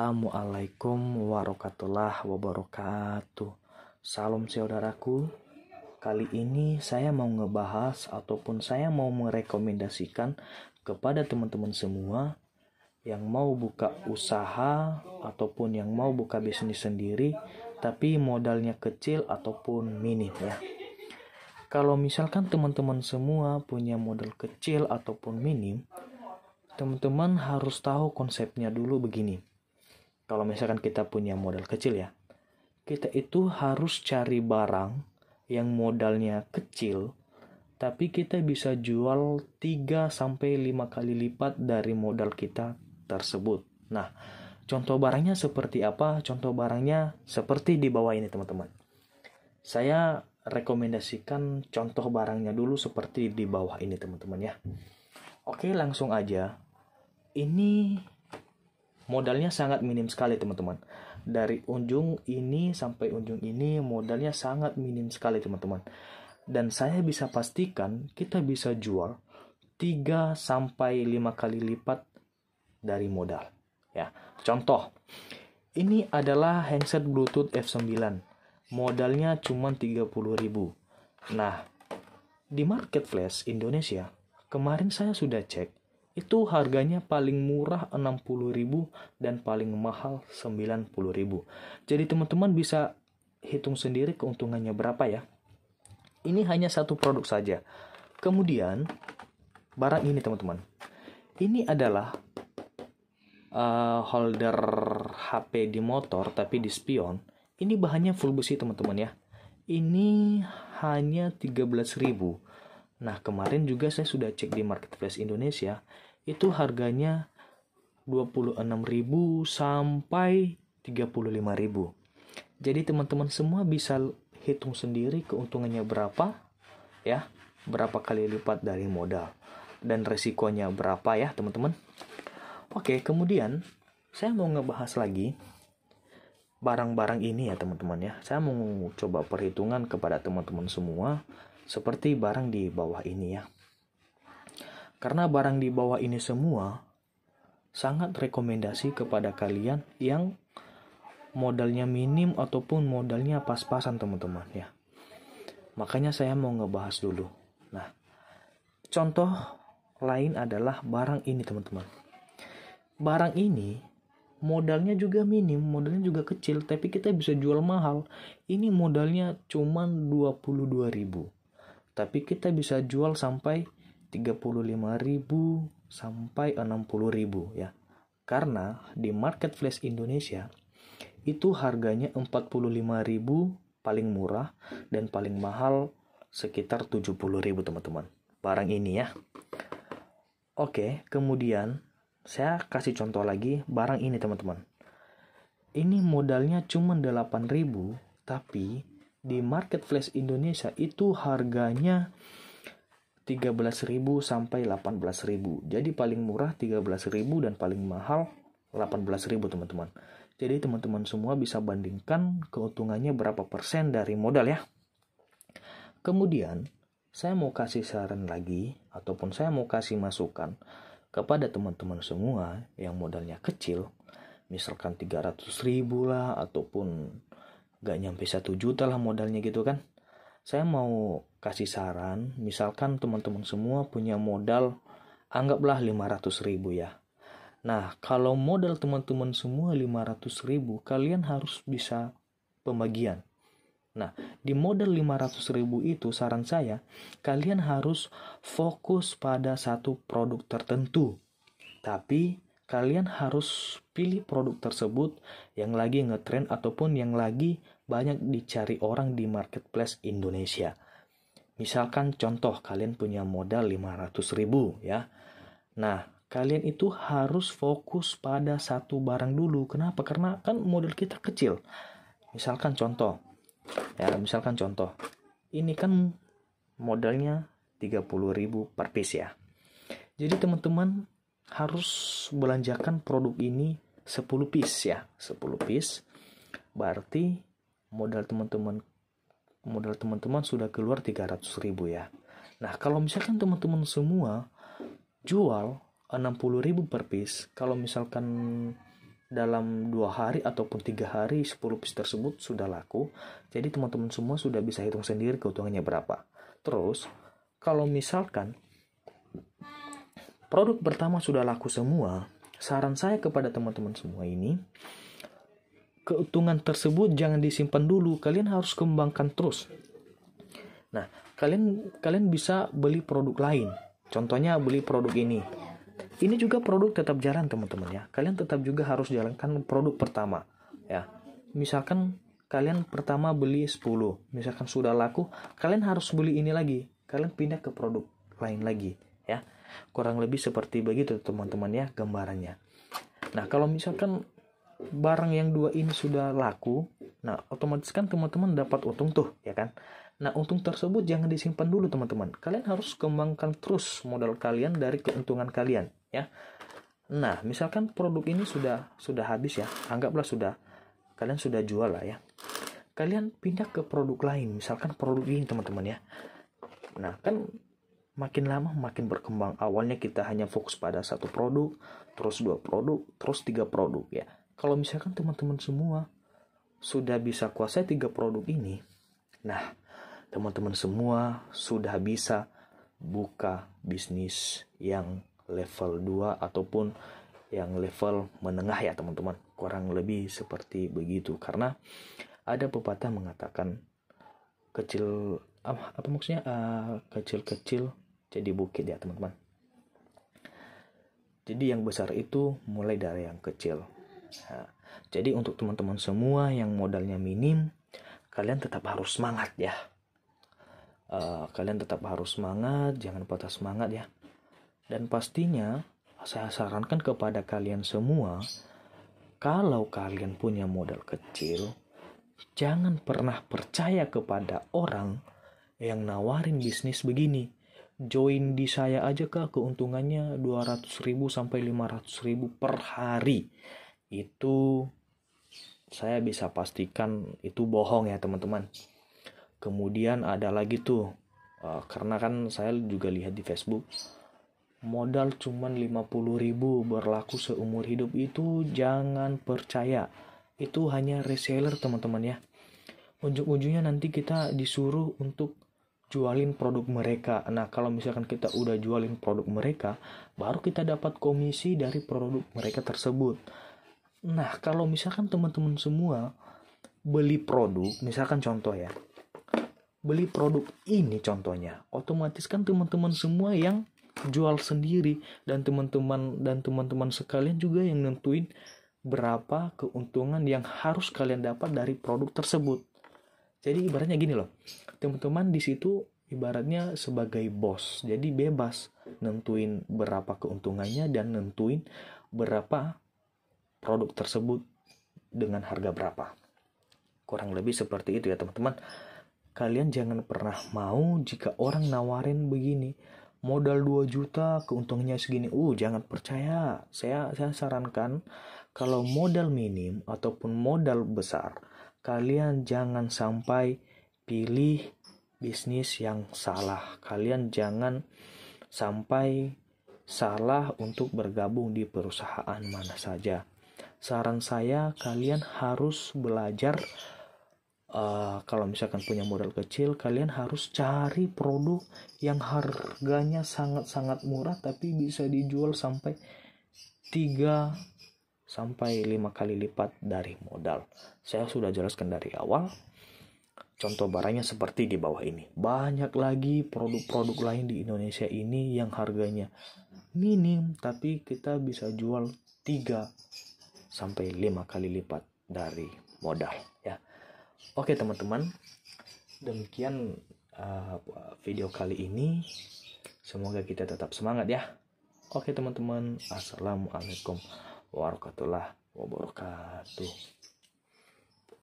Assalamualaikum warahmatullahi wabarakatuh. Salam saudaraku. Kali ini saya mau ngebahas ataupun saya mau merekomendasikan kepada teman-teman semua yang mau buka usaha ataupun yang mau buka bisnis sendiri tapi modalnya kecil ataupun minim ya. Kalau misalkan teman-teman semua punya modal kecil ataupun minim, teman-teman harus tahu konsepnya dulu begini. Kalau misalkan kita punya modal kecil ya, kita itu harus cari barang yang modalnya kecil, tapi kita bisa jual 3-5 kali lipat dari modal kita tersebut. Nah, contoh barangnya seperti apa? Contoh barangnya seperti di bawah ini teman-teman. Saya rekomendasikan contoh barangnya dulu seperti di bawah ini teman-teman ya. Oke, langsung aja. Ini modalnya sangat minim sekali teman-teman. Dari ujung ini sampai ujung ini modalnya sangat minim sekali teman-teman. Dan saya bisa pastikan kita bisa jual 3-5 kali lipat dari modal. Ya, contoh. Ini adalah handset Bluetooth F9. Modalnya cuma 30.000. Nah, di Marketplace Indonesia, kemarin saya sudah cek, itu harganya paling murah 60.000 dan paling mahal 90.000. Jadi teman-teman bisa hitung sendiri keuntungannya berapa ya. Ini hanya satu produk saja. Kemudian barang ini teman-teman. Ini adalah holder HP di motor tapi di spion. Ini bahannya full besi teman-teman ya. Ini hanya 13.000. Nah, kemarin juga saya sudah cek di Marketplace Indonesia, itu harganya 26.000 sampai 35.000. Jadi teman-teman semua bisa hitung sendiri keuntungannya berapa ya, berapa kali lipat dari modal dan resikonya berapa ya, teman-teman. Oke, kemudian saya mau ngebahas lagi barang-barang ini ya, teman-teman ya. Saya mau coba perhitungan kepada teman-teman semua seperti barang di bawah ini ya. Karena barang di bawah ini semua sangat rekomendasi kepada kalian yang modalnya minim ataupun modalnya pas-pasan teman-teman ya. Makanya saya mau ngebahas dulu. Nah, contoh lain adalah barang ini teman-teman. Barang ini modalnya juga minim, modalnya juga kecil, tapi kita bisa jual mahal. Ini modalnya cuma 22.000. Tapi kita bisa jual sampai 35.000 sampai 60.000 ya. Karena di Marketplace Indonesia itu harganya 45.000 paling murah dan paling mahal sekitar 70.000 teman-teman. Barang ini ya. Oke, kemudian saya kasih contoh lagi barang ini teman-teman. Ini modalnya cuma 8.000 tapi di Marketplace Indonesia itu harganya 13.000 sampai 18.000. Jadi paling murah 13.000 dan paling mahal 18.000 teman-teman. Jadi teman-teman semua bisa bandingkan keuntungannya berapa persen dari modal ya. Kemudian saya mau kasih saran lagi ataupun saya mau kasih masukan kepada teman-teman semua yang modalnya kecil. Misalkan 300.000 lah ataupun gak nyampe 1 juta lah modalnya gitu kan. Saya mau kasih saran, misalkan teman-teman semua punya modal anggaplah 500.000 ya. Nah, kalau modal teman-teman semua 500.000, kalian harus bisa pembagian. Nah, di modal 500.000 itu saran saya, kalian harus fokus pada satu produk tertentu. Tapi kalian harus pilih produk tersebut yang lagi ngetrend ataupun yang lagi banyak dicari orang di Marketplace Indonesia. Misalkan contoh kalian punya modal 500.000 ya. Nah, kalian itu harus fokus pada satu barang dulu. Kenapa? Karena kan modal kita kecil. Misalkan contoh. Ini kan modalnya 30.000 per piece ya. Jadi teman-teman harus belanjakan produk ini 10 piece ya. 10 piece berarti modal teman-teman sudah keluar 300.000 ya. Nah, kalau misalkan teman-teman semua jual 60.000 per piece, kalau misalkan dalam 2 hari ataupun 3 hari 10 piece tersebut sudah laku. Jadi teman-teman semua sudah bisa hitung sendiri keuntungannya berapa. Terus kalau misalkan produk pertama sudah laku semua, saran saya kepada teman-teman semua ini, keuntungan tersebut jangan disimpan dulu, kalian harus kembangkan terus. Nah, kalian bisa beli produk lain. Contohnya beli produk ini. Ini juga produk tetap jalan teman-teman ya. Kalian tetap juga harus jalankan produk pertama ya. Misalkan kalian pertama beli 10, misalkan sudah laku, kalian harus beli ini lagi. Kalian pindah ke produk lain lagi ya. Kurang lebih seperti begitu teman-teman ya gambarannya. Nah, kalau misalkan barang yang 2 ini sudah laku, nah otomatis kan teman-teman dapat untung tuh ya kan. Nah, untung tersebut jangan disimpan dulu teman-teman. Kalian harus kembangkan terus modal kalian dari keuntungan kalian ya. Nah, misalkan produk ini sudah habis ya, anggaplah kalian sudah jual lah ya. Kalian pindah ke produk lain, misalkan produk ini teman-teman ya. Nah, kan makin lama makin berkembang. Awalnya kita hanya fokus pada 1 produk, terus 2 produk, terus 3 produk ya. Kalau misalkan teman-teman semua sudah bisa kuasai 3 produk ini, nah teman-teman semua sudah bisa buka bisnis yang level 2 ataupun yang level menengah ya teman-teman. Kurang lebih seperti begitu. Karena ada pepatah mengatakan kecil jadi bukit ya teman-teman. Jadi yang besar itu mulai dari yang kecil. Nah, jadi untuk teman-teman semua yang modalnya minim, kalian tetap harus semangat ya. Kalian tetap harus semangat, jangan patah semangat ya. Dan pastinya saya sarankan kepada kalian semua, kalau kalian punya modal kecil, jangan pernah percaya kepada orang yang nawarin bisnis begini. Join di saya aja kak, keuntungannya 200.000 sampai 500.000 per hari. Itu saya bisa pastikan itu bohong ya teman-teman. Kemudian ada lagi tuh, karena kan saya juga lihat di Facebook, modal cuman 50.000 berlaku seumur hidup, itu jangan percaya. Itu hanya reseller teman-teman ya. Ujung-ujungnya nanti kita disuruh untuk jualin produk mereka. Nah, kalau misalkan kita udah jualin produk mereka, baru kita dapat komisi dari produk mereka tersebut. Nah, kalau misalkan teman-teman semua beli produk, misalkan contoh ya, beli produk ini contohnya, otomatis kan teman-teman semua yang jual sendiri, dan teman-teman sekalian juga yang nentuin berapa keuntungan yang harus kalian dapat dari produk tersebut. Jadi ibaratnya gini loh, teman-teman di situ ibaratnya sebagai bos, jadi bebas nentuin berapa keuntungannya dan nentuin berapa produk tersebut dengan harga berapa. Kurang lebih seperti itu ya teman-teman. Kalian jangan pernah mau jika orang nawarin begini, modal 2 juta keuntungannya segini. Jangan percaya. Saya sarankan kalau modal minim ataupun modal besar, kalian jangan sampai pilih bisnis yang salah. Kalian jangan sampai salah untuk bergabung di perusahaan mana saja. Saran saya, kalian harus belajar. Kalau misalkan punya modal kecil, kalian harus cari produk yang harganya sangat-sangat murah tapi bisa dijual sampai 3 sampai 5 kali lipat dari modal. Saya sudah jelaskan dari awal. Contoh barangnya seperti di bawah ini. Banyak lagi produk-produk lain di Indonesia ini yang harganya minim tapi kita bisa jual 3 sampai 5 kali lipat dari modal ya. Oke teman-teman, demikian video kali ini. Semoga kita tetap semangat ya. Oke teman-teman, assalamualaikum warahmatullahi wabarakatuh.